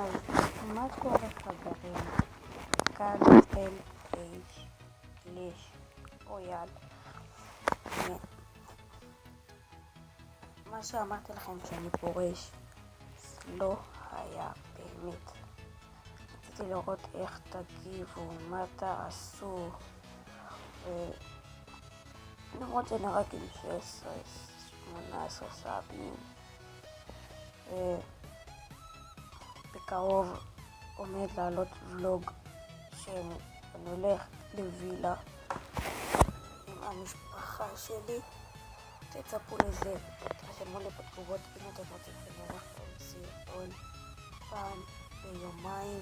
אז מה קורה חברים? כאן רויאל. מה שאמרתי לכם שאני פורש לא היה באמת. רציתי לראות איך תגיבו, מה תעשו, למרות שאני רק עם 16-18 סאבים. בקרוב עומד לעלות ולוג שאני הולך לווילה עם המשפחה שלי. תצפו לזה, תרשמו לי בתגובות אם אתם רוצים שנערך סרטון פעם ביומיים.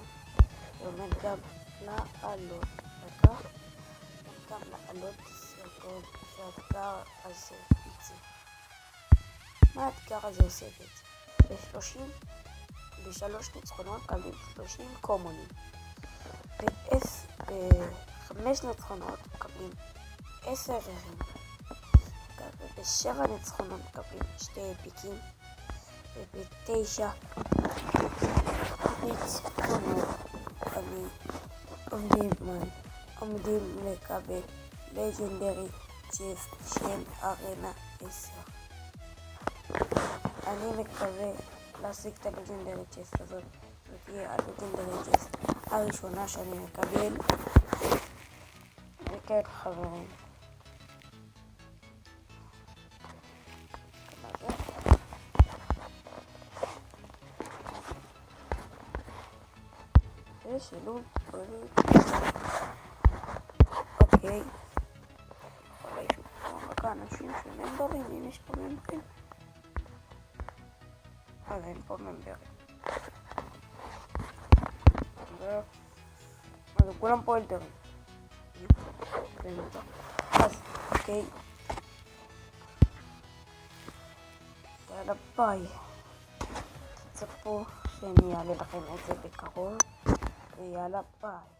ועומד גם לעלות סרטון שהאתגר הזה יצא. מה האתגר הזה עושה בעצם? ב3 ניצחונות מקבלים 30 קומונים, ב5 ניצחונות מקבלים 10 ררים, וב7 ניצחונות מקבלים 2 אפיקים, וב9 ניצחונות עומדים לקבל לג'נדרי צ'סט של ארנה 10. אני מקווה להשיג את הלג'נדרי צ'סט הזאת. זאת תהיה הלג'נדרי צ'סט הראשונה שאני מקבל. וכן חברים, זה שילוב אוקיי. אולי רק האנשים שממברים, אם יש פה ממברים. אז אין פה ממברים. אז כולם פה אלדרים. אז אוקיי. יאללה ביי. תצפו שאני אעלה לכם את זה בקרוב. ויאללה ביי.